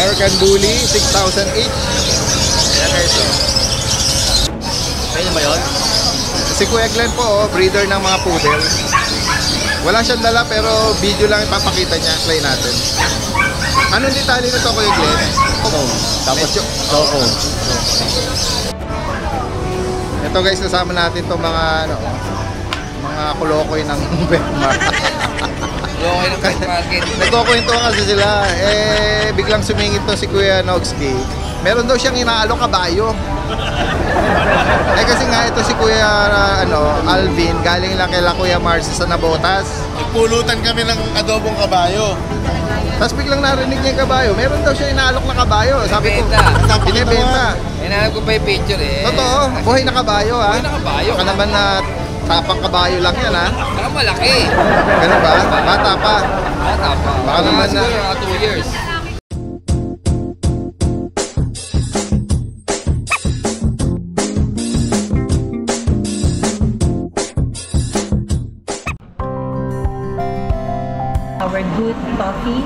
American Bully, 6,000 each. Ayan guys, oh. Kaya ba yun? Si Kuya Glenn po, oh, breeder ng mga poodle. Wala siyang dala pero video lang ipapakita niya. Play natin. Anong detalye nito, Kuya Glenn? Tapos Medyo, oo. ito guys, kasama natin itong mga ano, mga kulokoy ng Betmar. Okay ng pet market. Nagkukwentuhan kasi sila, biglang sumingit to si Kuya Nogski. Meron daw siyang inaalok kabayo. Kasi nga ito si Kuya Alvin, galing lang kay Kuya Marcy sa Nabotas. Nagpulutan kami ng adobong kabayo. Tapos biglang narinig niya yung kabayo. Meron daw siya inaalok na kabayo. Sabi ko, binibenta. Hinahanap ko pa yung picture eh. Totoo, buhay na kabayo ha. Buhay na kabayo. Baka naman na tapang kabayo lang yan ha. Saka malaki. Ganun ba? Bata pa. Bata pa. Baka naman na. Siguro mga 2 years. Our good coffee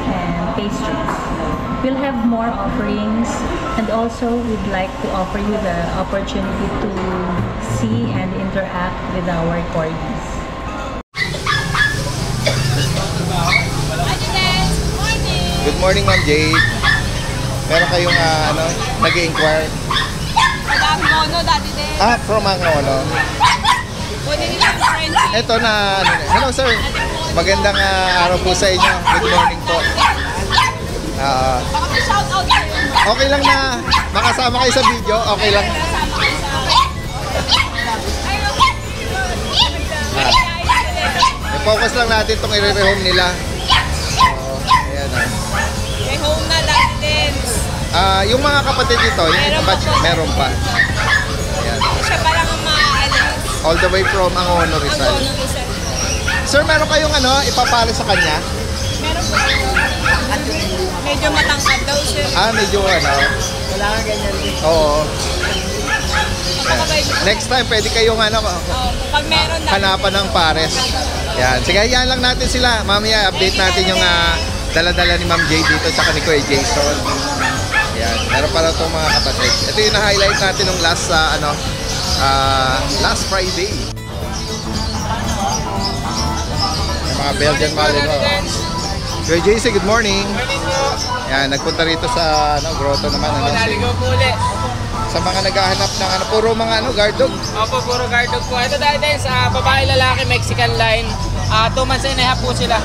and pastries. We'll have more offerings, and also we'd like to offer you the opportunity to see and interact with our corgis. Good morning, Ma'am Jade. Meron kayong nag-i-inquire? From Angono. Ito na, hello sir. Magandang araw po sa inyo. Good morning po. Okay lang na makasama kayo sa video. Okay lang. I-focus lang natin itong i-rehome nila. Ayan May home na natin. yung mga kapatid dito, yung batch, meron pa. Ayan. Siya parang ang maalis. All the way from Angono, Rizal. Sir, meron kayong ipapalo sa kanya? Meron po. Medyo matangkad daw siya. Medyo Wala nga ganyan din. Oo. Next time, pwede kayong pag meron na. hanapan ng pares. Yan. Sige, yan lang natin sila. Mamaya, update natin yung dala-dala ni Ma'am Jade dito sa ni Kuya Jason. Yan. Meron pala itong mga kapatid. Ito yung na-highlight natin nung last Friday. Yung mga Belgian Malinois. Kuya JC, good morning. Yan, nagpunta rito sa grotto naman. Naligaw po ulit. Sa mga naghahanap ng puro mga guard dog. Opo, puro guard dog po. Ito dahil sa babae lalaki Mexican line. 2 months and a half po sila.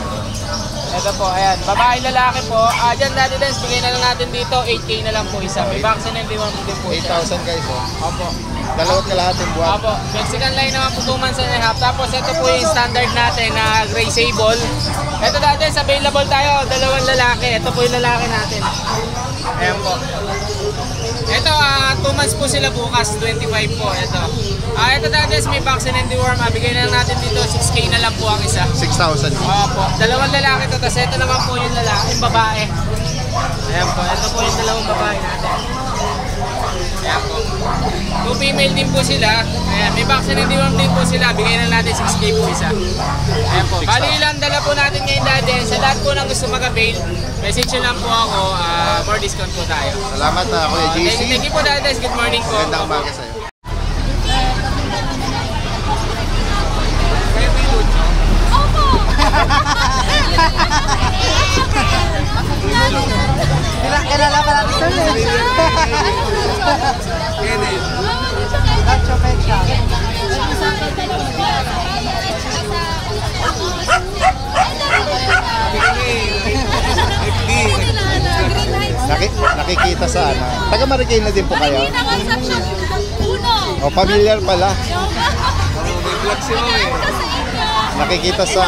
Ito po, ayan. Babae lalaki po. Diyan dati din, bigay na lang natin dito. 8K na lang po isa. May vaccine and deworm din po siya. 8,000 guys. Opo. Dalawat kalahating buwan. Opo. Mexican line naman po 2 months and a half. Tapos ito po yung standard natin na gray sable. Ito dati, available tayo. 2 lalaki. Ito po yung lalaki natin. Ayan po. Ito, 2 months po sila bukas, 25 po. Ito. Ito dati, may vaccine and deworm. Bigay na lang natin dito, 6K na lang po ang isa. 6,000. Opo. 2 lalaki to. Tapos ito naman po yung lalaki, yung babae. Ayan po. Ito po yung 2 babae natin. Ayan po. 2 female din po sila. Ayan, may vaccine and deworm din po sila. Bigay na natin 6K po isa. Ayan po. Bali lang dala po natin ngayon dati. Sa lahat po ng gusto mag-avail, message nyo lang po ako. More discount po tayo. Salamat Kuya JC. Thank you po dati. Good morning po. Magandang umaga sa'yo. Kilala pa natin sir. Nacho Pecha. Nakikita sa taga Marikina din po kayo? O, familiar pala. Nakikita sa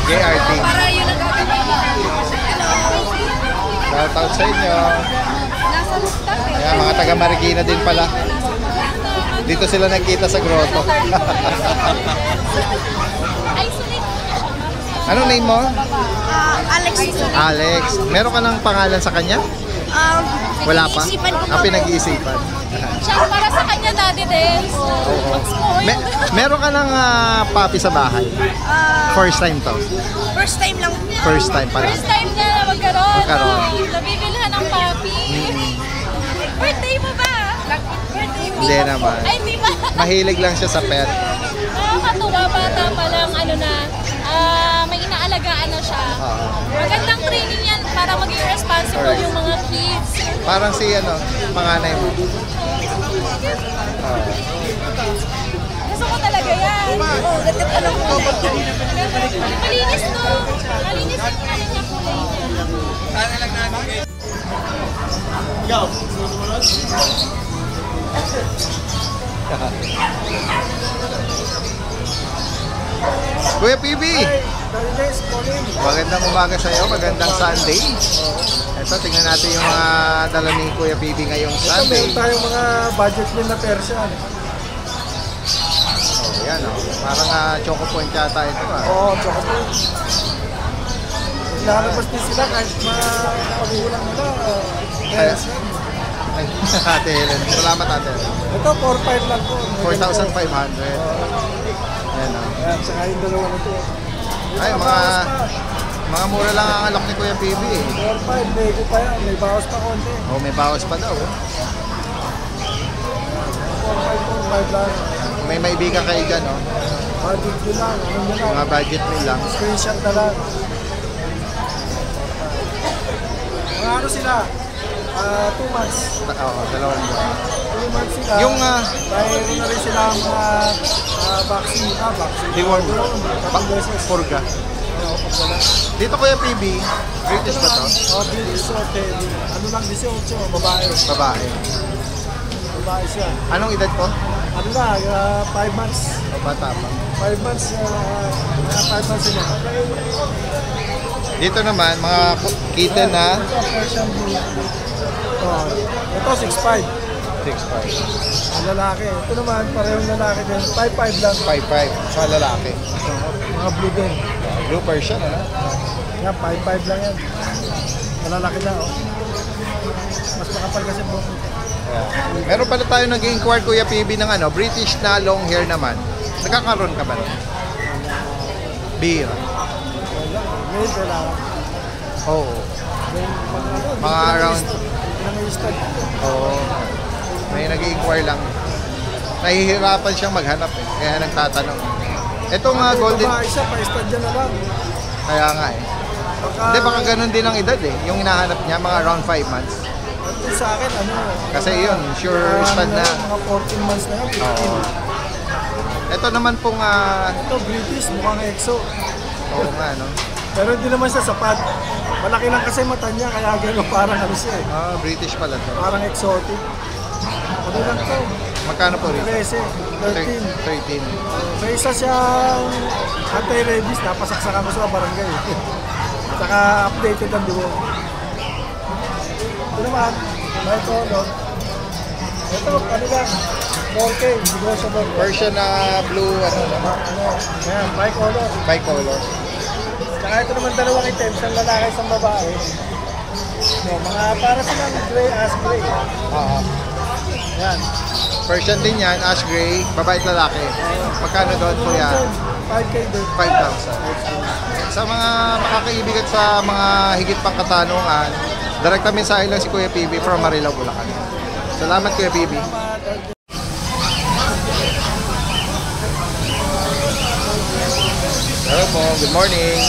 KRT. Shout out sa inyo. Ayan, mga taga Marikina din pala. Dito sila nagkita sa grotto. Anong name mo? Alex. Alex. Meron ka ng pangalan sa kanya? Wala pa? Pinag-iisipan ko. Pinag-iisipan. Siya para sa kanya dati din. Oo. Meron ka ng puppy sa bahay? First time to? First time lang. First time pala. First time niya na magkaroon. Magkaroon. Nabibilhan ng papi. Birthday mo ba? Birthday mo? Hindi naman. Ay, hindi ba? Mahilig lang siya sa pet. Nakakatuwa, bata pa lang, may inaalagaan na siya. Magandang training yan para maging responsible Correct. yung mga kids. Parang si panganay mo. Gusto ko talaga yan. Oh, ganda pa lang po. Malinis to. Malinis yung ano niya, kulay niya. Kuya PB! Magandang umaga sa iyo, magandang Sunday. Ito, tingnan natin yung mga dala ni Kuya PB ngayong Sunday. Meron tayong mga budget meal na Persian. Oh, yan Parang choco point yata ito Oo, tsaka po. Lalabas din sila kahit magulang nila. Persian. Ay, Ate Helen. Salamat Ate Helen. Ito, 4,500 lang po. 4,500. Yan Ayan, saka yung dalawa na ito. Ay, mga mura lang ang alok ni Kuya PB eh. 4,500, bago pa yan. May bawas pa konti. Oh, may bawas pa daw. 4,500 lang. May maibigan kayo dyan, Budget nyo lang. Ano nyo lang. Mga budget nyo lang. Screenshot na lang. Mga ano sila? 2 months. Oo, 2 buwan. 2 months sila. Yung, mayroon na rin sila ang mga vaccine. Vaccine. Deworm. Tatlong beses. Purga. Oo, pag wala. Dito Kuya PB, British ba to? British hotel. Ano lang 18, babae. Babae. Babae siya. Anong edad po? Ano na, 5 months. O bata pa. 5 months, 5 months sila. Dito naman, mga kitten na Ito, Persian blue. Oh, ito, 6'5". 6'5". Ang lalaki. Ito naman, parehong lalaki din. 5'5 lang. 5'5". Sa lalaki. Mga blue din. Blue Persian, Yan, 5'5 lang yan. Malalaki na, oh. Mas makapal kasi buhok nito. Meron pala tayo nag-inquire Kuya PB ng British na long hair naman. Nagkakaroon ka ba nun? Bira. Wala, male kailangan. Oo. Mga around... Pinang-i-stud. Oo. May nag-inquire lang. Nahihirapan siyang maghanap kaya nagtatanong. Ito mga golden... Babae siya, pa-stud dyan na lang. Kaya nga Hindi, baka ganun din ang edad Yung hinahanap niya, mga around 5 months. Ito sa akin, Kasi yun, sure stud na. Mga 14 months na yan. 15. Oo. Ito naman pong... Ito, British, mukhang EXO. Oo nga, Pero hindi naman siya sapat. Malaki lang kasi mata niya, kaya gano'n parang siya eh. British pala to. Parang exotic. Ano lang to? Magkano po rin? 13, 13. 13. May isa siyang anti-rabies, napasaksakan ko sa barangay. Saka updated ang dugo. Ito naman, may color. Ito, ano lang, 4K, negotiable. Version na blue, Ayan, may color. bicolor. Saka ito naman dalawang item, isang lalaki, isang babae. Mga para silang gray, ash gray. Oo. Yan. Version din yan, ash gray, babae at lalaki. Magkano doon kuya? 5K din. 5,000. Sa mga makakaibig at sa mga higit pang katanungan, direkta mensahe lang si Kuya PB from Marilao, Bulacan. Salamat Kuya PB. Hello po, good morning.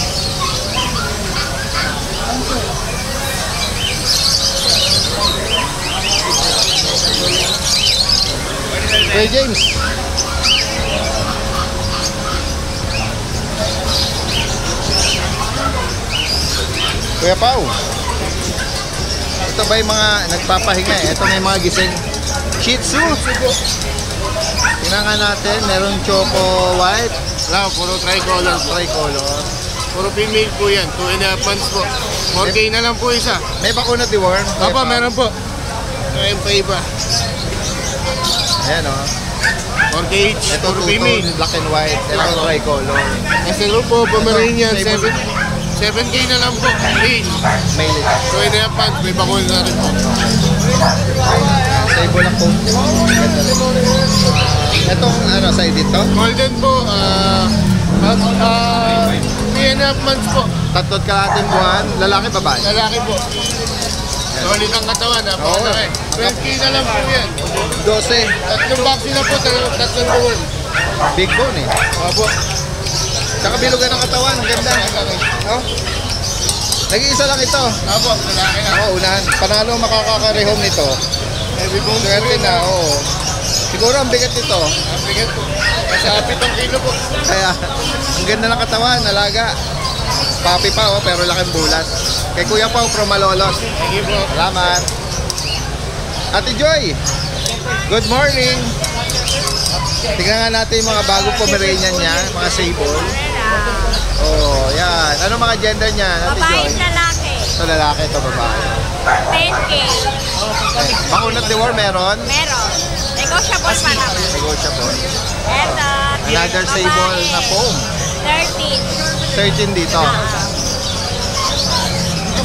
Kuya James. Kuya Pao. Ito ba yung mga nagpapahinga Ito may mga gising. Shih Tzu. Tingnan nga natin, meron choco white. Wala, puro tricolor. Tricolor. Puro female po yan, 2.5 months po. 4K na lang po isa. May bakuna deworm. Papa, meron po. Ayun pa iba. Ayan 4K each, Ito puro two-tone, female. black and white. Ito tricolor. Kasi po, Pomeranian, Ito, 7K na lang po. Male. Male ito. 2.5 months, may bakuna na rin po. Sable ang coat. Ganda rin. Itong tsaka sa edit to? Golden po, 3.5 months po. Tatlot kalahating buwan, lalaki, babae. Lalaki po. Solid ang katawan, napakalaki. 12K na lang po yan. 12. Tatlong vaccine na po, tatlong buwan. Big bone eh. Opo. Tsaka bilugan ng katawan, ang ganda. Oh. Nag-iisa lang ito. Opo, lalaki na. Ako, unahan. Panalo makakakarehome nito. Heavy bone. Swerte na, oo. Siguro ang bigat nito. Ang bigat po. Sa 7 kilo po. Kaya, ang ganda ng katawan, alaga. Papi pa, oh, pero laking bulat. Kay Kuya Pao from Malolos. Thank you po. Salamat. Ate Joy, good morning. Tingnan nga natin yung mga bagong Pomeranian niya, mga sable. Oh, yan. Ano mga gender niya, Ate Joy? Babae, lalaki. Ito lalaki, ito babae. 10K. Bakunat de War meron. Meron. Negotiable pa naman. Negotiable. Eto. Another sable na foam. 13. 13 dito.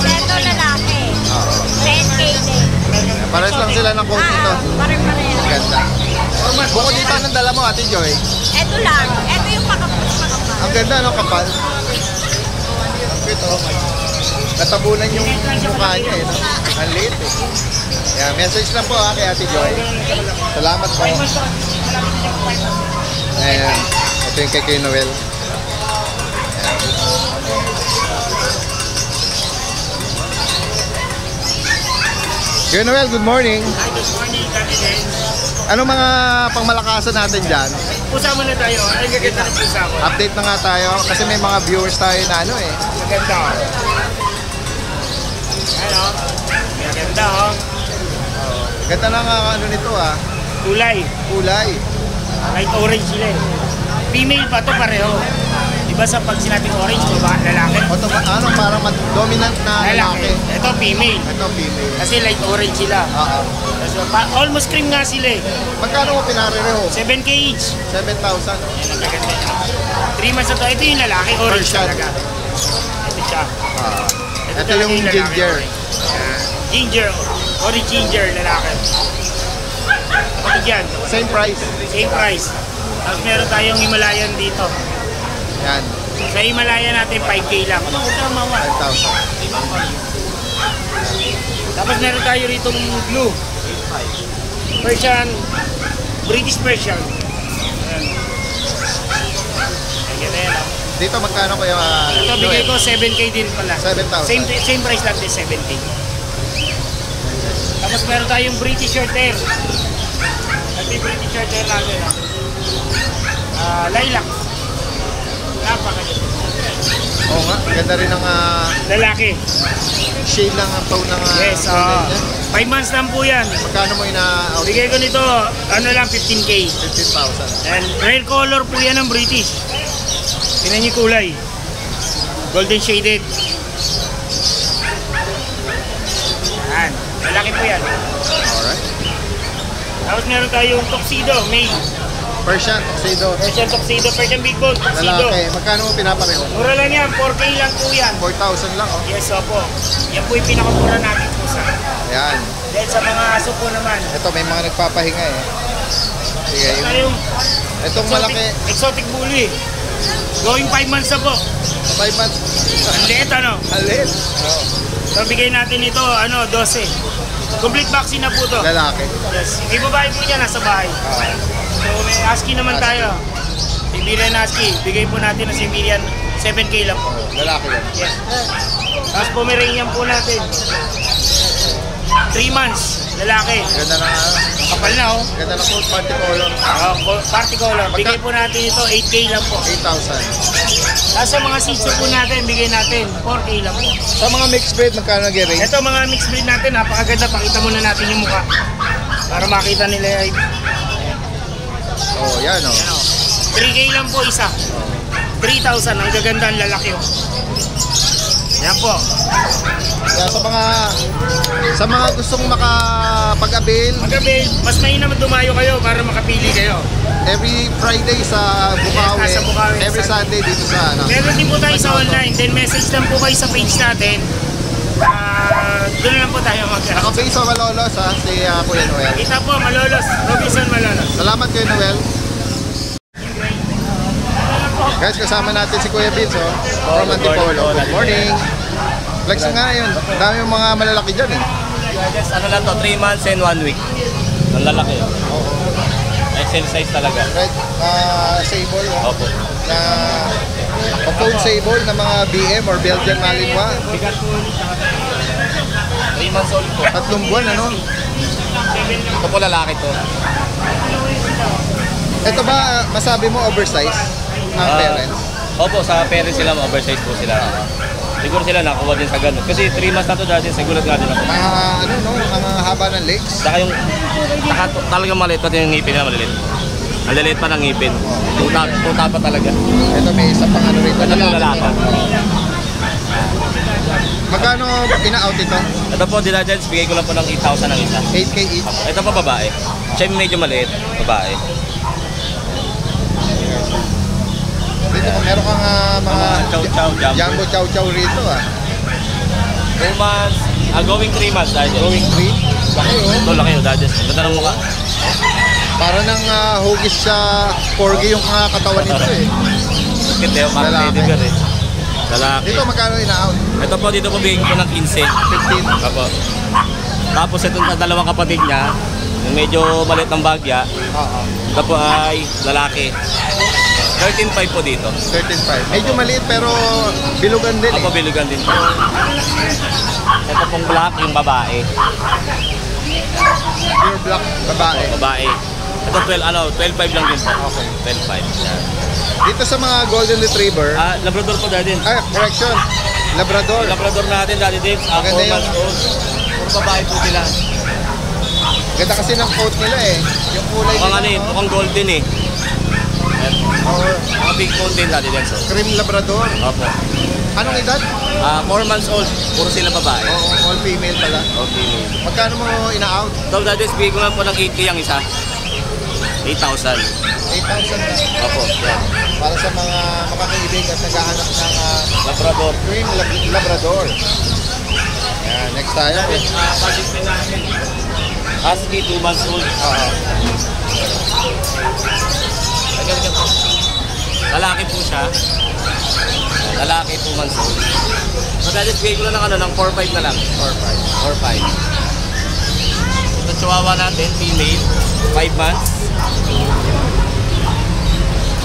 Eto, lalaki. Oo. 10K din. Pares lang sila ng coat nito. Pare-pareho. Ganda. Bukod dito, anong dala mo, Ate Joy? Eto lang. Eto yung makapal. Ang ganda, no, kapal. Ang cute, oh. Natabunan yung mukha niya, eh. No? Ang liit, eh. Yeah, message lang po, kay Ate Joy. Salamat po. Ayan. Ito yung kay Noel. Kuya Noel, good morning. Good morning, Kati Den. Ano mga pangmalakasan natin dyan? Pusa muna tayo. Ay, gaganda ng pusa ko. Update na nga tayo kasi may mga viewers tayo na ano eh. Maganda. Ano? Maganda, oh. Ganda na nga ano nito ah. Kulay. Kulay. Light orange sila eh. Female pa to pareho. Diba sa pag sinabing orange, diba lalaki? O to, ano, parang dominant na lalaki. Ito female. Ito female. Kasi light orange sila. Oo. So, almost cream nga sila eh. Magkano mo pinareho? 7K each. 7,000. Yan ang gaganda niya. 3 months na to. Ito yung lalaki, orange Persian. talaga. Ito siya. Ah. Ito talaga yung lalaki, ginger. orange. Yan. Ginger. Orange ginger, lalaki. Kapatid yan. Same price. Same price. Tapos meron tayong Himalayan dito. Yan. Sa Himalayan natin, 5K lang. Ano, huwag kang mawa. 5,000. Tapos meron tayo rito blue. Persian. British Persian. Ayan. Ayan, ayan. Dito magkano kaya? Ito, bigay ko 7K din pala. 7,000. Same price lang din, 7K. Tapos meron tayong British short hair. Ito yung British short hair natin. Lilac. Napakaganda. Oo nga, ganda rin ang Lalaki. shade ng tone ng Yes, 5 months lang po yan. Magkano mo ina-out? Bigay ko nito, ano lang, 15K. 15,000. And rare color po yan ng British. Tingnan niyo yung kulay. Golden shaded. Yan. Malaki po yan. Alright. Tapos meron tayong tuxedo, male. Persian, tuxedo. Persian tuxedo, Persian big bone, tuxedo. Lalaki. Magkano mo pinapareho? Mura lang yan, 4K lang po yan. 4,000 lang, oh. Yes, opo. Yan po yung pinakamura natin po sa. Ayan. Then sa mga aso po naman. Ito, may mga nagpapahinga eh. Sige, yung, Tayong itong malaki, exotic bully. Going 5 months na po. 5 months. Ang liit ano. Alit. Oh. So bigay natin ito, 12. Complete vaccine na po to. Lalaki. Yes. May babae po niya nasa bahay. So may ASCII naman tayo. Siberian ASCII. Bigay po natin ng Siberian 7K lang po. Lalaki yan. Yes. Tapos Pomeranian po natin. 3 months. Lalaki. Ganda na, Kapal na oh. ganda na coat, party color. Party color. Bigay po natin ito 8K lang po. 8,000. Tapos sa mga sitso po natin, bigay natin 4K lang po. Sa mga mixed breed, magkano nag-range? Ito mga mixed breed natin, napakaganda. Pakita muna natin yung mukha. Para makita nila yung Oh, yan oh. 3K lang po isa. 3,000. Ang gaganda ang lalaki oh. Yan po. Kaya sa mga gustong makapag-avail, Magabi, mas mainam dumayo kayo para makapili kayo. every Friday sa Bukawi, Yes, nasa Bukawi, every Sunday dito sa ano. Meron din po tayo sa online. Then message lang po kayo sa page natin. Doon lang po tayo Nakabase sa Malolos ha, si Kuya Noel. Kita po, Malolos. Robinson Malolos. Salamat Kuya Noel. Guys, kasama natin si Kuya Vince, oh. From Antipolo. Good morning. Flex nga yun. Ang dami yung mga malalaki dyan, eh. Just ano lang to, 3 months and 1 week. Ang lalaki yun. XL size talaga. Red sable, oh. Opo. Na phone sable na mga BM or Belgian Malinois. Bigat po, 3 months old po. 3 buwan, ano? Ito po lalaki to. Ito ba, masabi mo oversize ang parents? Opo, sa parents sila, oversize po sila. Siguro sila nakuha din sa ganun. Kasi 3 months na to dati, siguro nga din ako. Ano, no? Ang haba ng legs. Saka yung, talagang maliit, pati yung ngipin na maliliit. Ang liliit pa ng ngipin. Tuta pa talaga. Ito may isa pang ano rito. Ito yung lalaki. Magkano ina-out ito? Ito po, Diligence, bigay ko lang po ng 8,000 ang isa. 8K each. Ito po babae. Siya medyo maliit, babae. Dito meron kang mga chow-chow, jumbo chow-chow rito, ah. 2 months, going 3 months, Digest. Going 3. Laki, oh. Ito, laki yun, Digest. Ganda ng mukha. Para nang hugis sa porgy yung katawan nito, eh. Bakit eh, parang Lalaki. teddy bear eh. Lalaki. Dito magkano ina-out? Ito po, dito po bigay ko po ng 15. 15. Apo. Tapos itong dalawang kapatid niya, yung medyo maliit ng bagya, Oo. ito po ay lalaki. 13.5 po dito. 13.5. Medyo maliit pero bilugan din, eh. Apo, bilugan din po. Ito pong black, yung babae. Pure black, babae. Babae. Ito 12.5 lang din po. Okay. 12.5. Yan. Dito sa mga golden retriever, Labrador po dahil din. correction, Labrador. Labrador natin dati din. Maganda 4 yun. months old. Puro babae po sila. Ganda kasi ng coat nila, eh. Yung kulay Mukhang nila, ano mukhang golden eh. or Mga big bone din dati din. So. cream Labrador. Opo. Anong edad? 4 months old. Puro sila babae. Oo, all female pala. Okay. Magkano mo ina-out? So dati bigay ko lang po ng 8K ang isa. 8,000. 8,000 na. Opo. Yan. Para sa mga makakaibig at naghahanap ng Labrador. cream Labrador. Yan, next tayo. Budget din natin. Husky, 2 months old. Oo. Ganyan po. Lalaki po siya. Lalaki, 2 months old. So dati bigay ko lang ng 4-5 na lang. 4-5. 4-5. Ito chihuahua natin, female. 5 months.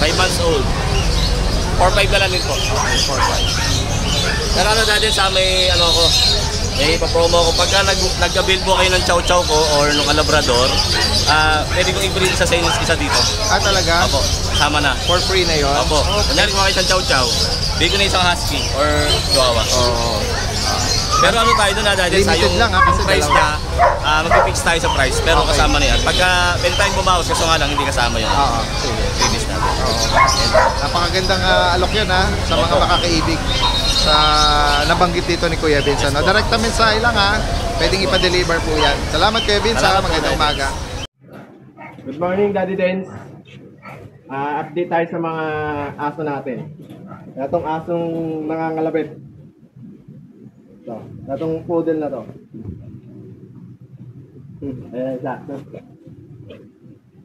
5 months old. 4-5 na lang din po. 4-5. Pero ano dati sa may ko, may ipapromo ko. Pagka nagka-build po kayo ng chow-chow ko or nung Labrador, pwede kong i-breed sa inyo isa dito. Talaga? Opo, kasama na. For free na yun? Opo. Kunyari kung kayo isang chow-chow, bigay ko na isang husky or chihuahua. Oo. Pero ano tayo doon dahil sa Limited yung lang, kasi price dalawa. niya, mag-fix tayo sa price, pero Okay. kasama na yan. Pagka pwede tayong bumawas, kaso nga lang hindi kasama yun. Oo. Sige. Previous natin. Oo. Napakagandang alok yun, ha, sa mga makakaibig sa nabanggit dito ni Kuya Vince. Ano? Direkta mensahe lang, ha. Pwedeng ipa-deliver po yan. Salamat Kuya Vince, ha. Salamat po, Magandang Daddy. umaga. Good morning, Daddy Dens. Update tayo sa mga aso natin. Itong asong nangangalabit. Itong poodle na to. Ayan, sakto.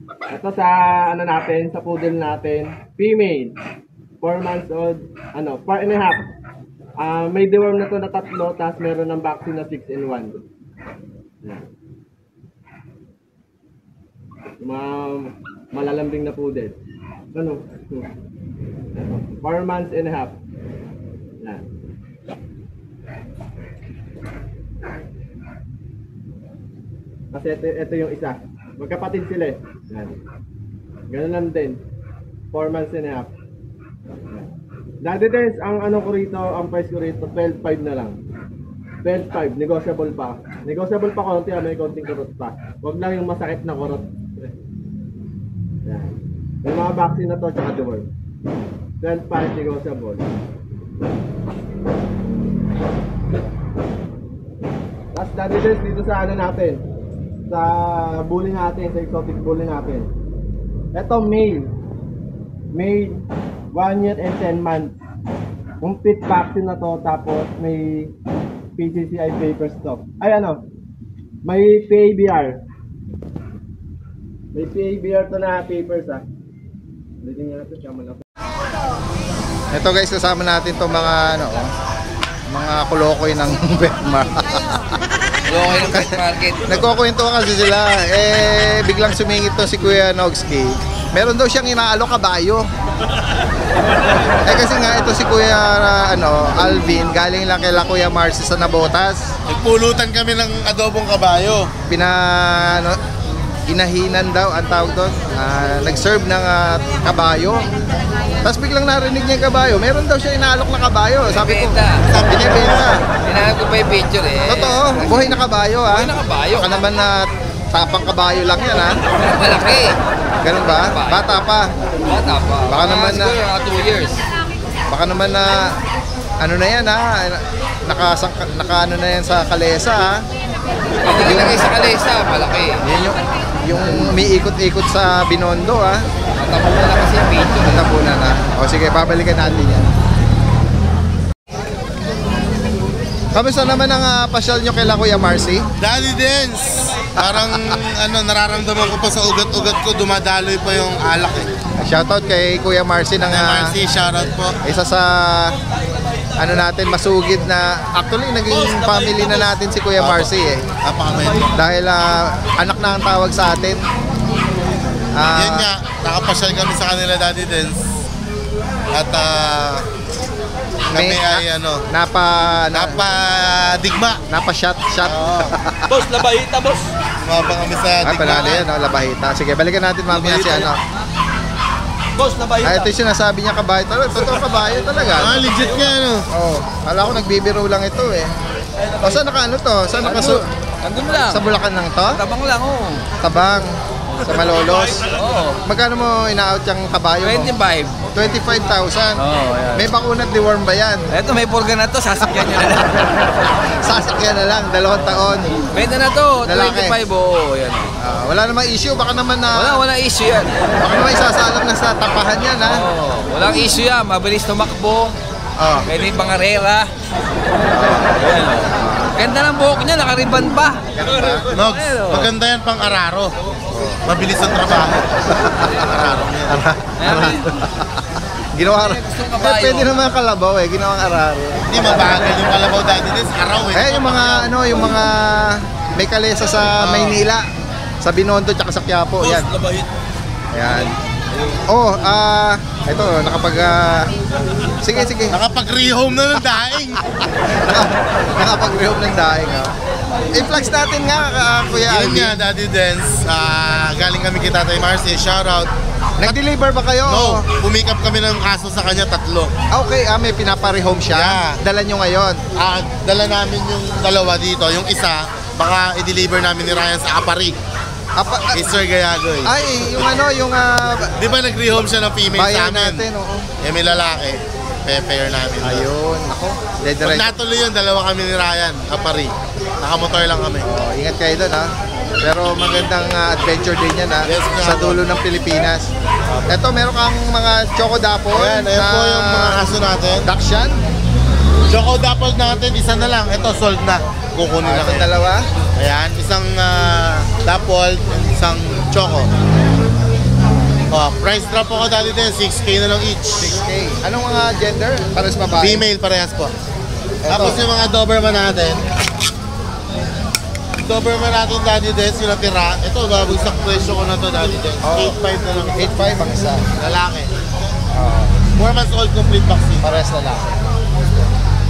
Ito sa natin, sa poodle natin, female. 4 months old, 4 and a half. May deworm na to na 3, tapos meron ng vaccine na 6-in-1. Malalambing na poodle. 4 months and a half. Yan. Kasi ito yung isa. Magkapatid sila eh. Yan. Ganun lang din. 4 months and a half. Dati Dens, ang ko rito, ang price ko rito, 12.5 na lang. 12.5, negotiable pa. Negotiable pa konti, may konting kurot pa. Huwag lang yung masakit na kurot. Yan. May mga vaccine na to, tsaka deworm. 12.5 negotiable. Tapos dati Dens, dito sa natin. Sa bully natin, sa exotic bully natin. Ito male. Male, 1 year and 10 months. Complete vaccine na to, tapos may PCCI papers to. Ay may PABR. May PABR to na papers Ulitin nga natin, kama na. Ito guys, kasama natin to mga ano, mga kulokoy ng Betmar. Lokoy ng pet market. Nagkukwento kasi sila, biglang sumingit to si Kuya Nogski. Meron daw siyang inaalok kabayo. Kasi nga ito si Kuya Alvin, galing lang kay Kuya Marcy sa Nabotas. Nagpulutan kami ng adobong kabayo. Inahinan daw ang tawag doon. Nag-serve ng kabayo. Tapos biglang narinig niya yung kabayo. Meron daw siya inaalok na kabayo. Sabi ko, binibenta. Tinanong ko pa yung picture eh. Totoo, buhay na kabayo ha. Buhay na kabayo. Baka naman na tapang kabayo lang yan ha. Malaki. Ganun ba? Bata pa. Bata pa. Baka naman na- Siguro mga 2 years. Baka naman na ano na yan ha. Naka ano na yan sa kalesa ha. Pwede nilagay sa kalesa, malaki. Yan yung umiikot-ikot sa Binondo ha. Matapunan na kasi yung picture. Natapunan na. O sige, babalikan natin yan. Kamusta naman ang pasyal nyo kay Kuya Marcy? Daddy Dance! Parang nararamdaman ko pa sa ugat-ugat ko, dumadaloy pa yung alak eh. Shoutout kay Kuya Marcy ng Marcy, shoutout po. isa sa natin masugid na actually naging family na natin si Kuya Marcy eh. Napakabait. Dahil anak na ang tawag sa atin. Yan nga, nakapasyal kami sa kanila Daddy Dance. At kami ay napadigma. Napa-shot. Boss, labahita, boss. Sumabang kami sa Ay, digmaan. panalo yan, labahita. Sige, balikan natin mamaya si Boss, labahita. ito yung sinasabi niya kabayo. Totoo kabayo talaga. Legit nga Oh, kala ko nagbibiro lang ito eh. O, saan to? Saan Andun lang. Sa Bulacan lang to? Tabang lang, oh. Tabang. Sa Malolos. Oo. Magkano mo ina-out yung kabayo mo? 25. 25,000. Oo, ayan. May bakunat deworm ba yan? Eto, may purga na to, sasakyan nyo na lang. Sasakyan na lang, 2 taon. Benta na to, Lalaki. 25, oo, yan. Wala namang issue, baka naman Wala issue yan. baka naman isasalam na sa tapahan yan ha. Oo, walang issue yan, mabilis tumakbo, Oh. pwede yung pangarera. Ayan, oh. Ganda ng buhok niya, nakariban pa. Nogs, Ayun, oh. maganda yan pang araro. Mabilis ang trabaho. Araro yan. Ayan, Ginawa Gustong kabayo. pwede naman kalabaw eh, ginawang araro. Hindi mabagal yung kalabaw Daddy Dance. Araw eh. Yung mga may kalesa sa Maynila, sa Binondo tsaka sa Quiapo, yan. Ayan. Ito, sige. Nakapag-rehome na ng daing. Nakapag-rehome ng daing, I-flex natin nga, Kuya Yun Alvin. nga, Daddy Dance. Galing kami kay Tatay Marcy. Shoutout. Nag-deliver ba kayo? No, pumikap kami ng kaso sa kanya 3. Okay, may pinapa-rehome siya. Yeah. Dala nyo ngayon. Dala namin yung 2 dito. Yung isa, baka i-deliver namin ni Ryan sa Apari. Kay Sir Gayagoy. Ay, yung Di ba nag-rehome siya ng female sa bayan amin? natin, oo. May lalaki. Pair namin. Ayun, ako. Pag natuloy yun, 2 kami ni Ryan. Apari. Nakamotor lang kami. Ingat kayo doon, ha. Pero magandang adventure din yan, ha. Yes, sa nga, dulo ng Pilipinas. Ito, meron kang mga Choco Dapol. Ayan po yung mga kaso natin. Dakshan. Choco Dapol natin, isa na lang. Ito, sold na. Kukunin lang Ito, yan. 2. Ayan, isang Dapol and isang Choco. Price drop ako dati din, 6K na lang each. 6K. Anong mga gender? Pares babae? Female parehas po. Tapos yung mga Doberman natin. Doberman natin Daddy Dance, yung natira. Ito, babagsak presyo ko na to Daddy Dance. 8.5 na lang. 8.5 ang isa. Lalaki. 4 months old, complete vaccine. Pares lalaki.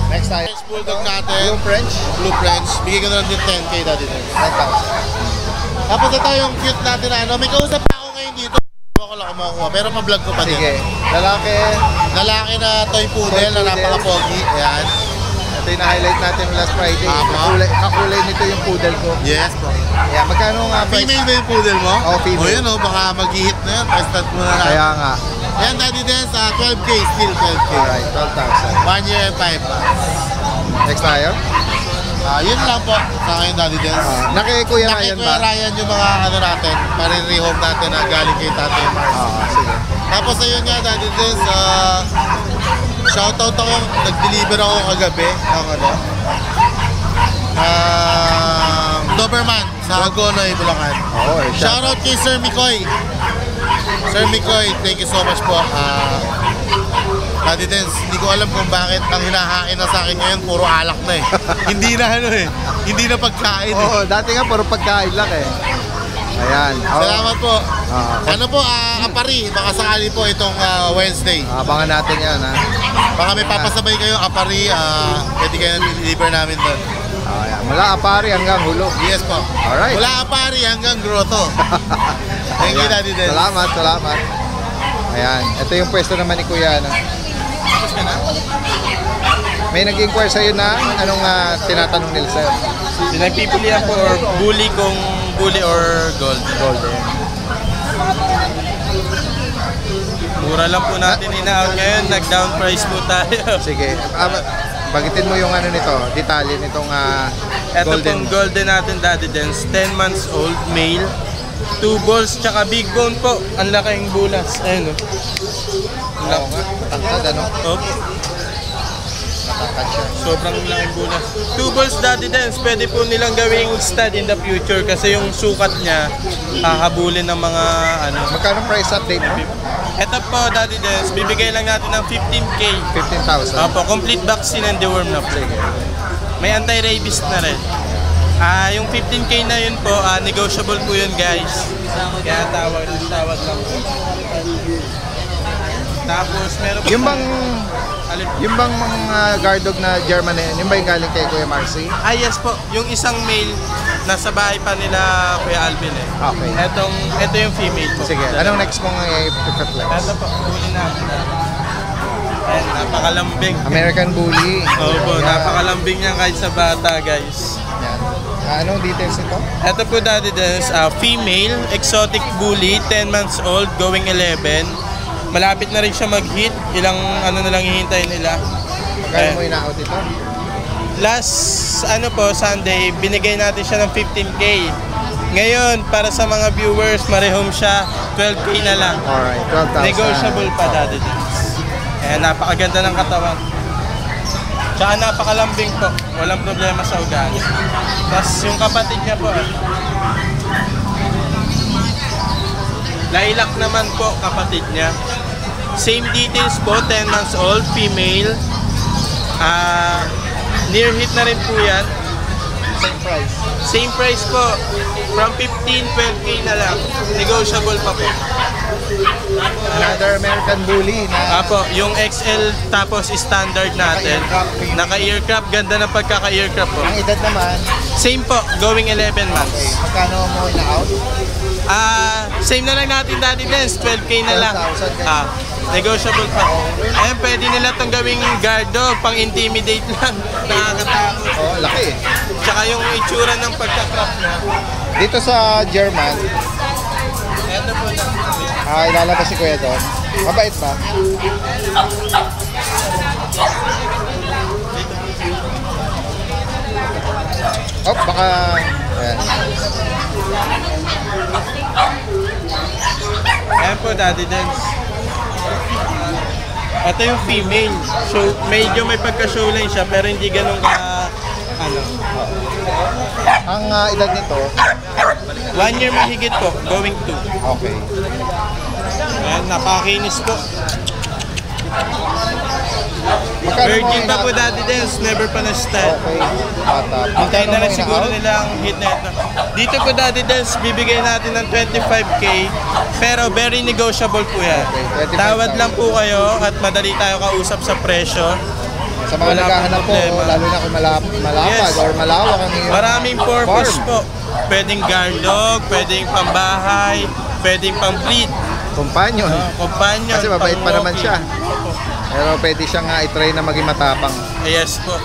Next tayo. French Bulldog natin. Yung French, Blue French. Bigay ko na lang din 10K Daddy Dance. 9,000. Tapos ito yung cute natin na may kausap na ako ngayon dito. Ako lang ako makukuha, pero pa-vlog ko pa din. Sige. Lalaki. Lalaki na toy poodle na napaka-pogi. Ayan. Ito yung na-highlight natin last Friday. Tama. Kakulay nito yung poodle ko. Yes po. Yeah, magkano nga price? Female ba yung poodle mo? Oo, female. O yun o, baka mag-hit na yan. Prestad mo na lang. Kaya nga. Ayan, Daddy Dance, 12K, still 12K. Alright, 12,000. 1 year and 5 months. Next tayo. Yun lang po sa akin, Daddy Dance. Nakikuya Ryan Kuya ba? Ryan yung mga ano natin, pare-rehome natin na galing kay Tatay Mars. Sige. Tapos ayun nga, Daddy Dance, shoutout ako, nag-deliver ako kagabi ng Doberman sa Agonoy, Bulacan. Oo, Shoutout kay Sir Mikoy. Sir Mikoy, thank you so much po. Daddy Dens, hindi ko alam kung bakit ang hinahain na sa akin ngayon, puro alak na eh. Hindi na ano eh, hindi na pagkain eh. Oo, dati nga puro pagkain lang eh. Ayan. Salamat po. Okay. Ano po, Apari, baka sakali po itong Wednesday. Abangan natin yan, ha. Baka may papasabay kayo, Apari, pwede kayo deliver namin doon. Ayan. Mula Apari hanggang Hulo. Yes po. Alright. Mula Apari hanggang Grotto. Thank you, Daddy Dens. Salamat, salamat. Ayan. Ito yung pwesto naman ni Kuya, no? Tapos ka na? May nag-inquire sa'yo na anong tinatanong nila sa'yo? Pinagpipilian po or bully kung bully or gold. Golden. Mura lang po natin ina-out ngayon, nag-down price po tayo. Sige. Bagitin mo yung ano nito, detalye nitong Ito golden. pong golden natin, Daddy Dens, 10 months old, male. 2 balls, tsaka big bone po. Ang laking bulas. Ayun o. Oo nga. Tangkad, ano? Opo. Nakakad siya. Sobrang laking bulas. 2 balls, Daddy Dens, pwede po nilang gawing stud in the future kasi yung sukat niya hahabulin ng mga ano. Magkano price update mo? Ito po, Daddy Dens, bibigay lang natin ng 15K. 15,000. Opo, complete vaccine and deworm na po. May anti-rabies na rin. Yung 15K na yun po, negotiable po yun, guys. Kaya tawag lang po. Tapos meron po Yung bang mga guard dog na German na yun, yung ba yung galing kay Kuya Marcy? yes po, yung isang male nasa bahay pa nila Kuya Alvin eh. Okay. Ito yung female po. Sige, anong next mong i-flex? Ito po, huli natin. Ayan, napakalambing. American Bully. Opo, napakalambing niya kahit sa bata, guys. Yan. Anong details nito? Ito po, Daddy Dens, female, exotic bully, 10 months old, going 11. Malapit na rin siya mag-hit. Ilang ano na lang hihintay nila. Magkano mo ina-out ito? Last Sunday, binigay natin siya ng 15K. Ngayon, para sa mga viewers, marehom siya, 12K na lang. Alright, 12,000. Negotiable pa, Daddy Dens. Ayan, napakaganda ng katawan. Tsaka napakalambing po. Walang problema sa ugali. Tapos yung kapatid niya po, lilac naman po, kapatid niya. Same details po, 10 months old, female. Near hit na rin po yan. Same price. Same price po. From 15, 12K na lang. Negotiable pa po. Another American Bully na Apo, yung XL tapos standard natin. Naka-earcraft, ganda ng pagkaka-earcraft po. ang edad naman. Same po, going 11 months. Okay, magkano mo ina-out? Same na lang natin, Daddy Dens, 12K na lang. 12,000. Negotiable pa. Ayun, pwede nila itong gawing guard dog, pang-intimidate lang. Nakakatakot. Oh, laki eh. Tsaka yung itsura ng pagka-crop niya. Dito sa German, Ito po na. ilalabas si Kuya doon. Mabait ba? Oh, baka... Ayan. Ayan po, Daddy Dens. Ito yung female. So, medyo may pagka-showline siya, pero hindi ganun ka... Ang edad nito, 1 year mahigit po, going 2. okay. Ayan, napakinis po. Magkano mo Virgin pa po, ina-out? Daddy Dens, never pa na-stud. Okay. Bata. Antayin na Magkano lang mo siguro ina-out? nila ang hit na ito. Dito po, Daddy Dens, bibigay natin ng 25K, pero very negotiable po yan. Okay, 25,000. Tawad lang po kayo at madali tayo kausap sa presyo. Sa mga Wala naghahanap pong po, problema. lalo na kung malapad Yes. or malawak ang iyong Maraming purpose farm. po. Pwedeng guard dog, pwedeng pambahay, pwedeng pang-breed, Companion. companion, Kasi mabait pa naman pang-walking. siya. Pero pwede siyang i-try na maging matapang. Yes po.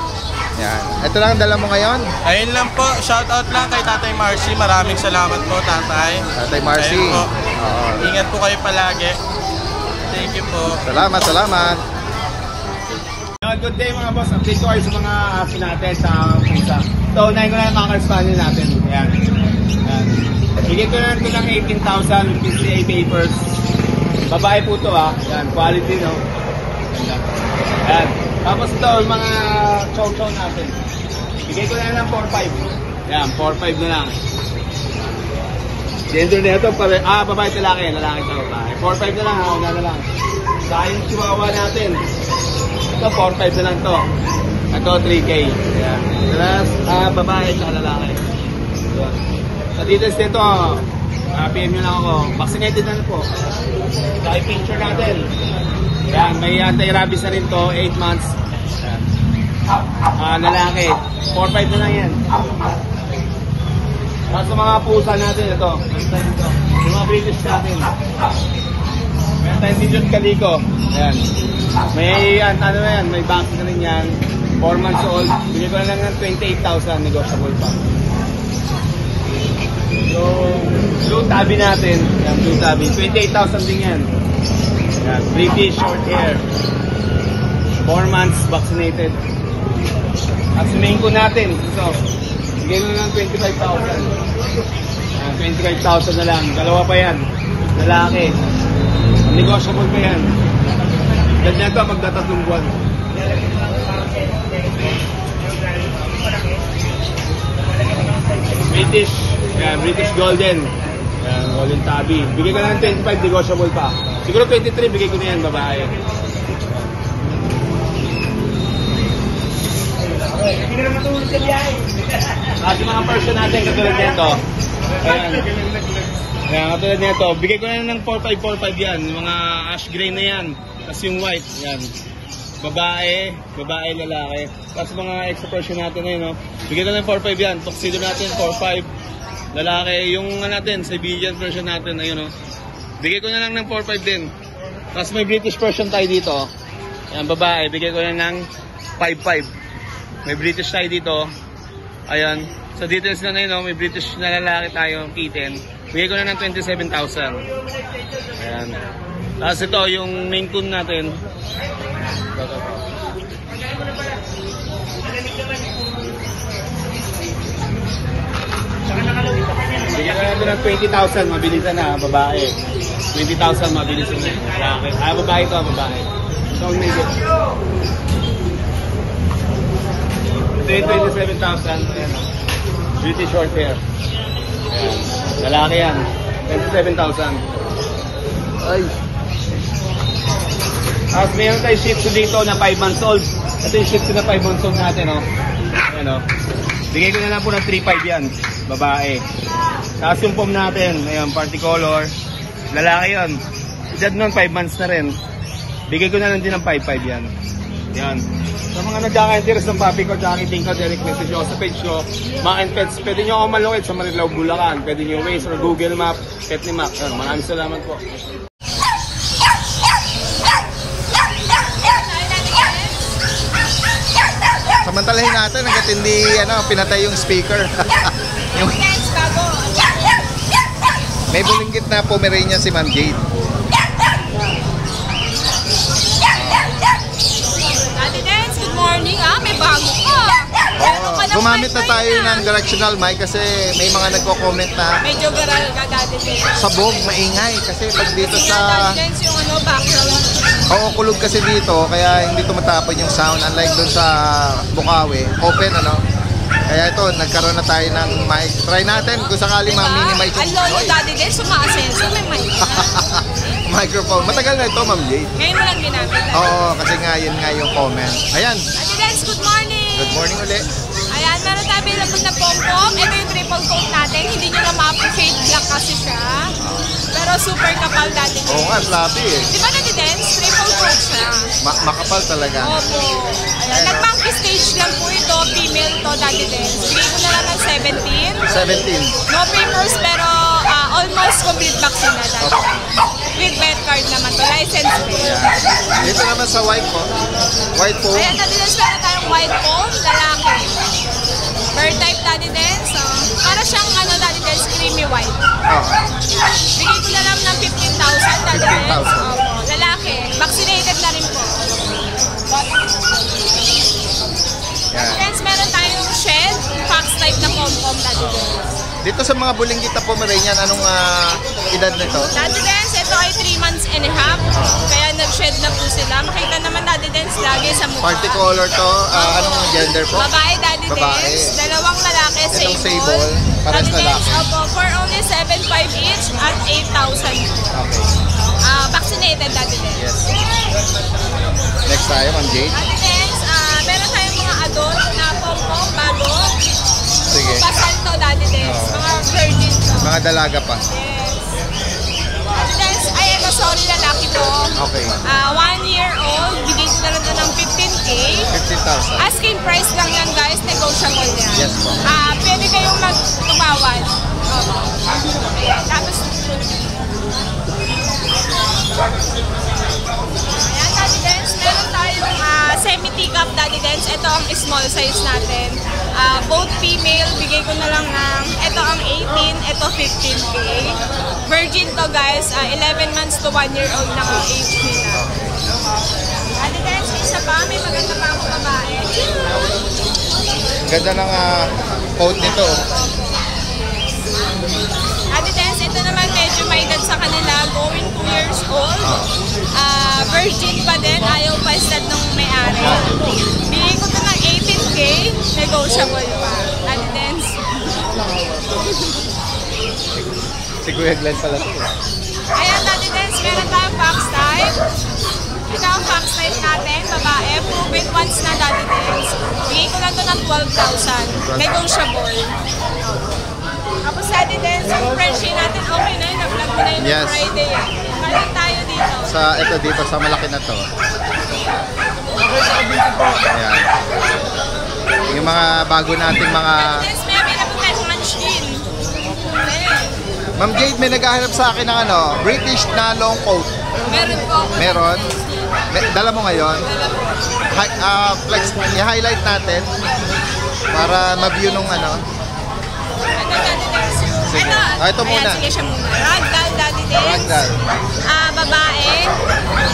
Yan. Ito lang ang dala mo ngayon. Ayun lang po, shoutout lang kay Tatay Marcy. Maraming salamat po, Tatay. Tatay Marcy. Ayun po. Oo. Ingat po kayo palagi. Thank you po. Salamat, salamat. Good day mga boss, update ko kayo sa mga app natin sa pusa. So, unahin ko na yung Cocker Spaniel natin. Ayan. Ayan. Higit ko na ito ng 18,000 with PCA papers. Babae po ito Ayan, quality no. Ayan. Tapos ito, yung mga chow-chow natin. Higit ko na lang 4,500. Ayan, 4,500 na lang. Gender na ito, babae at lalaki. Lalaki ito, babae. 4,500 na lang, una na lang. Saka yung chihuahua natin. Ito, 4-5 na lang to. Ito, 3K. Ayan. Babae at lalaki. Ayan. Sa details nito, PM nyo lang ako. Vaccinated na po. Saka yung picture natin. Ayan, may anti-rabies na rin to, 8 months. Ayan. Lalaki, 4-5 na lang yan. At sa mga pusa natin, ito. Yung mga British natin. Meron tayong Dijon Calico. Ayan. May, ano na yan, may vaccine na rin yan. 4 months old. Bigay ko na lang ng 28,000, negotiable pa. So, blue tabby natin. Ayan, blue tabby. 28,000 din yan. Ayan, British short hair. 4 months vaccinated. At sa main ko natin, ito. Bigay ko na ng 25,000. 25,000 na lang. Dalawa pa yan. Lalaki. Negotiable pa yan. Ganyan ito magdatatlong buwan. British. Yan, British Golden. Yan, Golden Tabby. Bigay ko na ng 25, negotiable pa. Siguro 23, bigay ko na yan, babae. Hindi ka na matulog sa biyahe. At yung mga person natin, katulad nito. Ayan. Ayan, katulad nito. Bigay ko na ng 4545 yan. Yung mga ash gray na yan. Tapos yung white. Yan. Babae, lalaki. Tapos mga extra person natin na yun. No? Bigay ko na ng 45 yan. Tuxedo natin, 45. Lalaki. Yung natin, Siberian version natin. Ayun, no? Bigay ko na lang ng 45 din. Tapos may British version tayo dito. Ayan, babae. Bigay ko na ng 55. May British tayo dito. Ayan. Sa details na yun, no? May British na lalaki tayo, kitten. Bigay ko na ng 27,000. Ayan. Tapos ito, yung Maine Coon natin. Bigyan ka natin ng 20,000, mabilisan na, babae. 20,000, mabilisan na. Lalaki. Babae ito, babae. So, medyo. Ito yung 27,000. British short hair. Ayan. Lalaki yan. 27,000. Ay. At mayroon tayo Shih Tzu dito na 5 months old. Ito yung Shih Tzu na 5 months old natin, oh. Ayan, oh. Bigay ko na lang po ng 3,500 yan. Babae. Tapos yung pom natin, ayan, party color. Lalaki yun. Edad nun, 5 months na rin. Bigay ko na lang din ng 5,500 yan. Yan. Sa mga nagkaka-interest ng papi ko, tsaka kiting ko, direct message ko sa page ko, Mac & Pets. Pwede nyo ako malungit sa Marilao, Bulacan. Pwede nyo Waze or Google Map, Pet ni Mac. Maraming salamat po. Samantalahin natin hanggat hindi pinatay yung speaker. Yung... May bulinggit na Pomeranian si Ma'am Jade. Good morning, may bago ka. Gumamit na tayo ng directional mic kasi may mga nagko-comment na medyo garal ka dati din. Sabog, maingay kasi pag dito sa yung background. Oo, kulog kasi dito kaya hindi tumatapon yung sound unlike doon sa Bukawi. Open Kaya ito, nagkaroon na tayo ng mic. Try natin kung sakali ma-minimize yung noise. Ang dati din, sumaasenso, may mic. Microphone. Matagal na ito, Ma'am Jade. Ngayon mo lang ginamit. Oo, kasi nga yun nga yung comment. Ayan. Ate Dance, good morning. Good morning ulit. Ayan, meron tayo available na pom-pom. Ito yung triple coat natin. Hindi nyo na ma-appreciate black kasi siya. Pero super kapal dati. Oo nga, floppy eh. Di ba Ate Dance? Triple coat siya. Makapal talaga. Opo. Ayan, nag-monkey stage lang po ito. Female to Dati Dance. Bigay ko na lang ng 17. 17. No papers pero almost complete vaccine na dati. With vet card naman to. License plate. Dito naman sa white po. White po. Ayan, Dati Dance meron tayong white po. Lalaki. Bird type Dati Dance. Para siyang Dati Dance creamy white. Bigay ko na lang ng 15,000 Dati Dance. Lalaki. Vaccinated na rin po. Friends, meron tayong shed, fox type na pom-pom Dati Dance. Dito sa mga bulinggit na Pomeranian, anong edad nito? Dati Dance, ito ay 3 months and a half. Kaya nag-shed na po sila. Makita naman Dati Dance lagi sa mukha. Party color to, anong gender po? Babae Dati Dance, dalawang lalaki, itong sable. Pares Dati Dance, lalaki. for only 7,500 each at 8,000. Okay. Vaccinated Dati Dance. Yes. tayo, Ma'am Jade. Daddy Dens, meron tayong mga adult na pom-pom bago. Sige. Pasal to, Daddy Dens. Mga virgin to. Mga dalaga pa. Yes. Daddy Dens, ay ito, sorry, lalaki to. Okay. 1 year old, bigay ko na lang to ng 15K. 15,000. Asking price lang yan, guys. Negotiable yan. Yes po. Pwede kayong magtumawad. Ayan, tapos ayan, Daddy Dens, meron tayong semi-teacup, Daddy Dens. Ito ang small size natin. Both female, bigay ko na lang ng, ito ang 18, ito 15K. Virgin to, guys. 11 months to 1 year old na ang age nila. Daddy Dens, isa pa, may maganda pa akong babae. Ganda ng coat nito. Daddy Dens, ito naman medyo may edad sa kanila, going 2 years old. Virgin pa din, ayaw pa stud nung may-ari. Bigay ko ito ng 18K, negotiable pa. Daddy Dens. Si Kuya Glenn pala ito. Ayan, Daddy Dens, meron tayong fox type. Ito ang fox type natin, babae, proven once na, Daddy Dens. Bigay ko lang ito ng 12,000, negotiable. Tapos Daddy Dens, yung Frenchie natin, okay na yun, na-vlog ko na yun Yes. Friday. Balik tayo dito. Ito dito sa malaki na to. Ayan. Yung mga bago nating mga... Daddy Dens, may available tayo munchkin. Ma'am Jade, may naghahanap sa akin ng British na long coat. Meron po. Meron? Dala mo ngayon? Flex, i-highlight natin para ma-view nung Ito, Daddy Dens. Sige. Ito muna. Ayan, sige siya muna. Ragdoll, Daddy Dens. Ragdoll. Babae,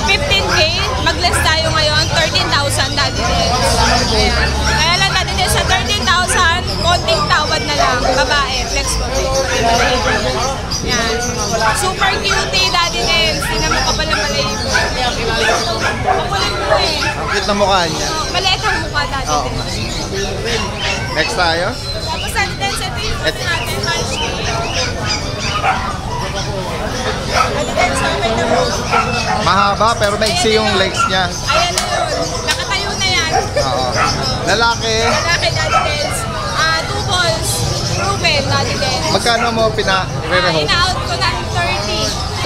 15K. Mag-less tayo ngayon, 13,000, Daddy Dens. Ayan. Kaya lang, Daddy Dens, sa 13,000, konting tawad na lang. Babae, flex po. Ayan. Super cutie, Daddy Dens. Tingnan mo kapal na balayibo. Makulit mo eh. Ang cute na mukha niya. Maliit ang mukha, Daddy Oo. Dens. Next tayo. Tapos, Daddy Dens, ito yung natin, munchkin. Daddy Dens, okay na mo. Mahaba pero maiksi yung legs niya. Ayan na yun. Nakatayo na yan. Oo. Lalaki, Lalaki, Daddy Dens. 2 balls. Proven, Daddy Dens. magkano mo pina-re-rehope? Ina-out ko ng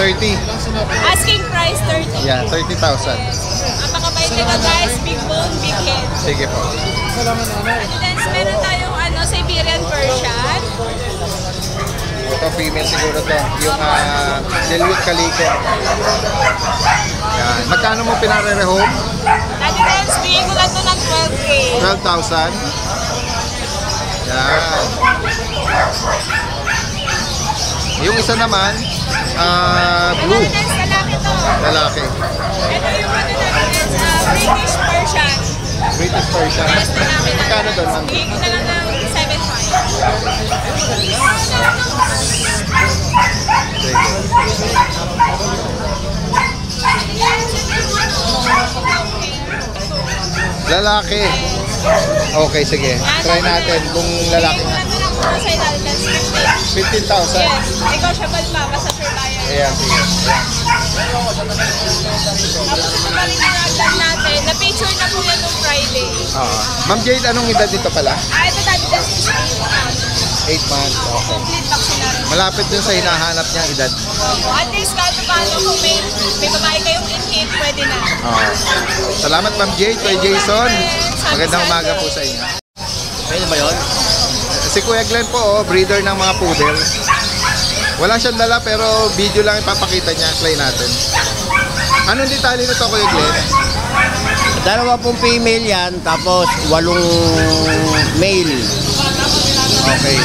30. 30. Asking price, 30. Yeah, 30,000. Napakabait nito, guys. Big bone, big head. Sige po. Daddy Dens, meron tayong Siberian Persian. Ito, female siguro to. Yung Dilute Calico. Yan. Magkano mo pinare-rehope? Daddy Dens, bigay ko lang ito ng 12K. 12,000. Yan. Yung isa naman, blue. Daddy Dens, lalaki to. Lalaki. Ito yung Daddy Dens, British Persian. British Persian. Yes, lalaki na. Magkano doon, ma'am? Bigay ko na lang ng 7.5. Lalaki. Okay, sige. Try natin kung lalaki na. 15,000. Yes, negotiable pa, basta sure tayo. Ayan, sige. Ayan. Tapos ito pa rin yung ragdoll natin. Na-picture na po yan nung Friday. Ma'am Jade, anong edad dito pala? Ito Daddy Dens is 8 months. Okay. complete vaccination. Malapit dun sa hinahanap niyang edad. At least kahit paano kung may babae kayong in-hit, pwede na. Salamat Ma'am Jade, kay Jason. Magandang umaga po sa inyo. Pwede ba yun? Si Kuya Glenn po, breeder ng mga poodle. Wala siyang dala pero video lang ipapakita niya. Play natin. Anong detalye nito, Kuya Glenn? Dalawa pong female yan, tapos 8 male. Okay.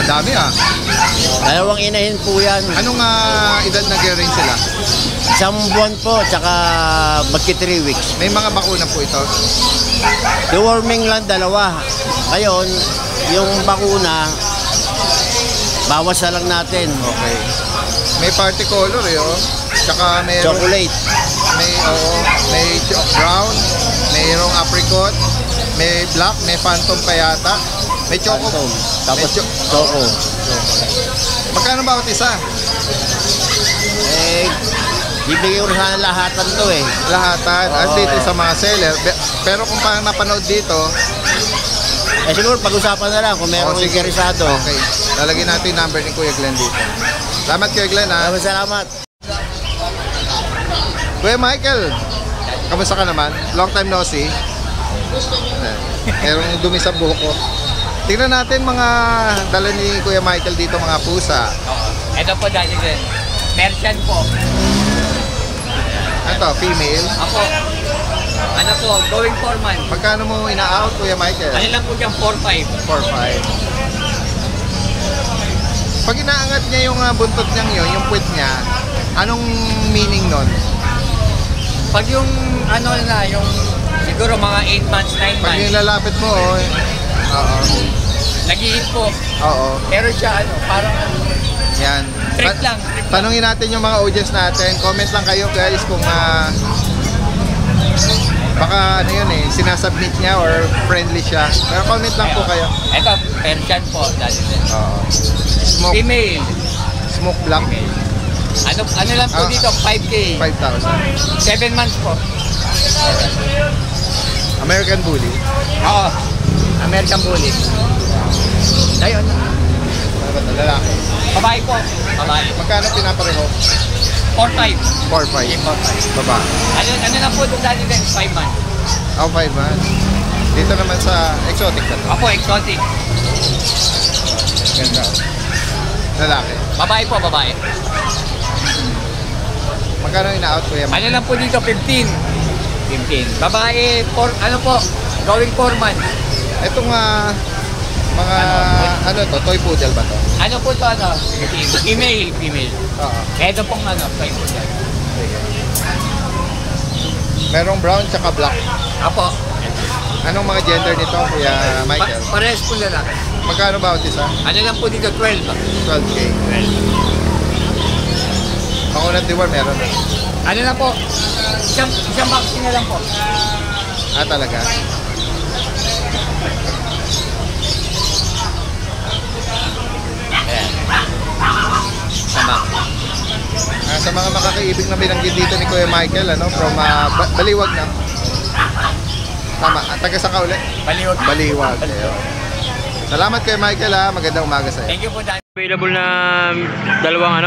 Dami Dalawang inahin po yan. Anong edad nag-range sila? 1 buwan po, tsaka magki 3 weeks. May mga bakuna po ito? Deworming lang 2. Ngayon, yung bakuna, bawas na lang natin. Okay. May party color Tsaka may Chocolate. May brown, mayroong apricot, may black, may phantom pa yata. May choco. Phantom. Tapos May choco. Magkano bawat isa? Bibigay ko sana lahatan to eh. Lahatan. At dito sa mga seller. Pero kung parang napanood dito, Siguro pag-usapan na lang kung merong interesado. Okay. Lalagyan natin yung number ni Kuya Glenn dito. Salamat Kuya Glenn ha. Salamat. Kuya Michael, kamusta ka naman? Long time no see. Merong dumi sa buhok ko. Tingnan natin mga dala ni Kuya Michael dito, mga pusa. Ito po dati din. Persian po. Ano, female? Ako. Ano po, going 4 months. Magkano mo ina-out, Kuya Michael? Ano lang po dyan, 4-5. 4-5. Pag inaangat niya yung buntot niyang yun, yung puwit niya, anong meaning nun? Pag yung ano na, yung siguro mga 8 months, 9 months. Pag yung lalapit mo, oo. Nag-hit po. Oo. Pero siya ano, parang yan. Trick lang. Tanungin natin yung mga audience natin. Comment lang kayo guys kung baka ano yun sinasubmit niya or friendly siya. Pero comment lang po kayo. Ito, Persian po. Dati din. Oo. Smoke. Female. Smoke black. Ano lang po dito, 5K. 5,000. 7 months po. American Bully. Oo. American Bully. Ayun. Ano ba ito? Lalaki. Babae po. Babae. Magkano pinapareho? 4-5. 4-5. Baba. Ano lang po ito dati din, 5 months. 5 months. Dito naman sa exotic na to. Ako, exotic. Ganda. Lalaki. Babae po, babae. Magkano ina-out Kuya? Ano lang po dito, 15. Babae, ano po, going 4 months. Itong mga to, toy poodle ba to? Ano po to, Female. Oo. Ito pong toy poodle. Merong brown tsaka black. Apo. Anong mga gender nito, Kuya Michael? Parehas po lalaki. Magkano ba isa? Ano lang po dito, 12. 12K. Makunat Diwar meron. Ano na po, isang vaccine na lang po. Talaga? Sama. Sa mga makakaibig na binanggit dito ni Kuya Michael, from Baliwag na. Tama, taga saan ka ulit? Baliwag. Ayun. Salamat Kuya Michael magandang umaga sa iyo. Thank you po, Dan. Available na dalawang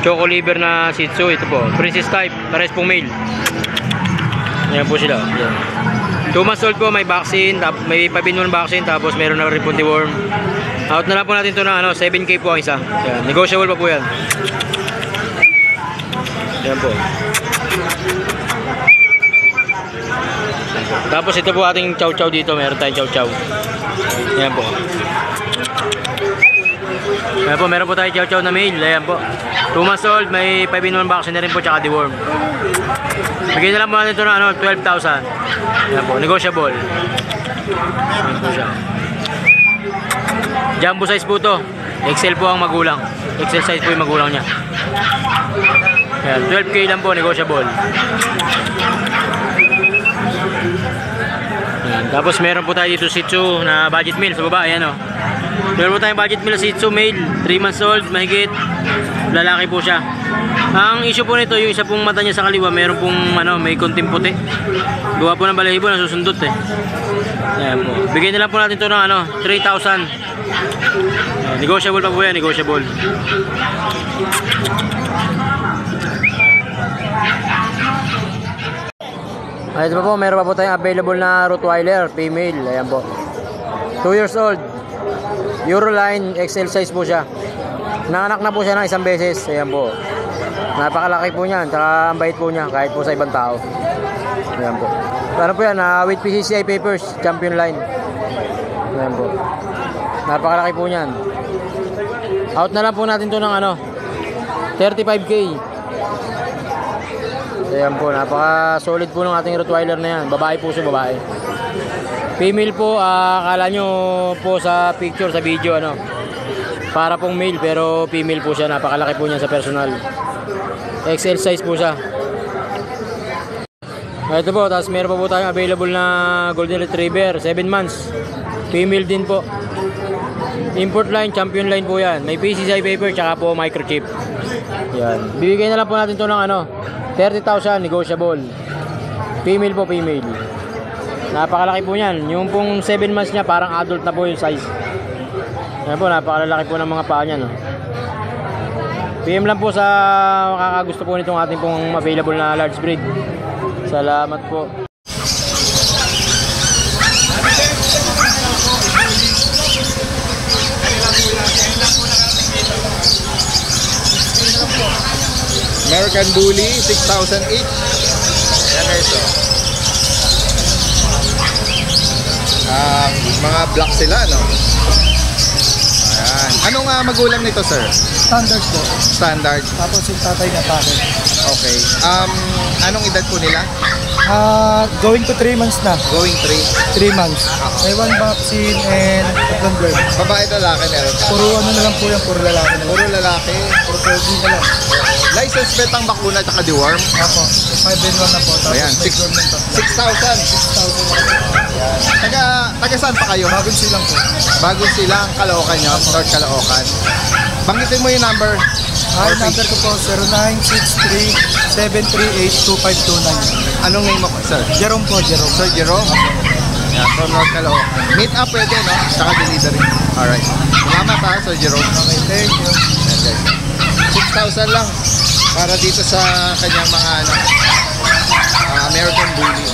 choco liver na Shih Tzu. Ito po, princess type, pares pong male. Ayan po sila. Ayan. 2 months old po, may vaccine, may pabinul vaccine, tapos meron na rin po deworm. Out na lang po natin ito na 7K po ang isa. Ayan. Negotiable pa po yan. Ayan po. Tapos ito po ating chow chow dito, meron tayong chow chow. Ayan po. Ayan po, meron po tayong chow chow na male. Ayan po, 2 months old, may 5-in-1 vaccine na rin po, tsaka deworm. Bigyan na lang po natin ito na 12,000. Ayan po, negotiable. Ayan po siya. Jumbo size po to. XL po ang magulang. XL size po yung magulang niya. Ayan, 12K lang po, negotiable. Ayan, tapos meron po tayo dito Shih Tzu na budget meal sa baba. Ayan meron po tayong budget meal Shih Tzu male, 3 months old, mahigit. Lalaki po siya. Ang issue po nito, yung isa pong mata niya sa kaliwa, meron pong may konting puti. Gawa po ng balahibo, nasusundot Ayan po. Bigyan na lang po natin ito ng 3,000. Negotiable pa po yan, negotiable. Ito pa po, meron pa po tayong available na Rottweiler, female. Ayan po. 2 years old. Euroline, XL size po siya. Nanganak na po siya ng 1 beses. Ayan po. Napakalaki po niyan, tsaka ang bait po niya kahit po sa ibang tao. Ayan po. Ano po yan, with PCCI papers, champion line. Ayan po. Napakalaki po niyan. Out na lang po natin to ng 35K. Ayan po, napaka solid po ng ating Rottweiler na yan. Babae po siya, babae. Female po, akala nyo po sa picture, sa video, para pong male, pero female po siya. Napakalaki po niyan sa personal. XL size po siya. Ito po, tapos meron pa po tayong available na Golden Retriever, 7 months. Female din po. Import line, champion line po yan. May PCCI paper, tsaka po microchip. Yan. Bibigay na lang po natin to ng 30,000 negotiable. Female po, female. Napakalaki po niyan. Yung pong 7 months niya, parang adult na po yung size. Yan po, napakalaki po ng mga paa niya, no? PM lang po sa makakagusto po nitong ating pong available na large breed. Salamat po. American Bully, 6,000 each. Ayan guys, mga black sila, no? Ayan. Anong magulang nito, sir? Standard po. Standard. Tapos yung tatay na packet. Okay. Anong edad po nila? Going to 3 months na. Going 3 months. May 1 vaccine and 3 bird. Babae, lalaki meron. Puro ano na lang po yan, puro lalaki na lang. Puro lalaki. Puro pwede na lang. License plate ang bakuna at deworm. Opo. 5-in-1 na po. Tapos ayan, may dorm ng 6,000. Taga saan pa kayo? Bagong silang po. Bagong silang, Caloocan nyo. North Caloocan. Banggitin mo yung number. Number ko po, 0963-738-2529. Anong name mo, sir? Jerome po, Jerome. Sir Jerome? Yeah, from North Caloocan. Meet up pwede, no? Saka delivery. Alright. Salamat ha, Sir Jerome. Okay, thank you. 6,000 lang para dito sa kanyang mga American Bully.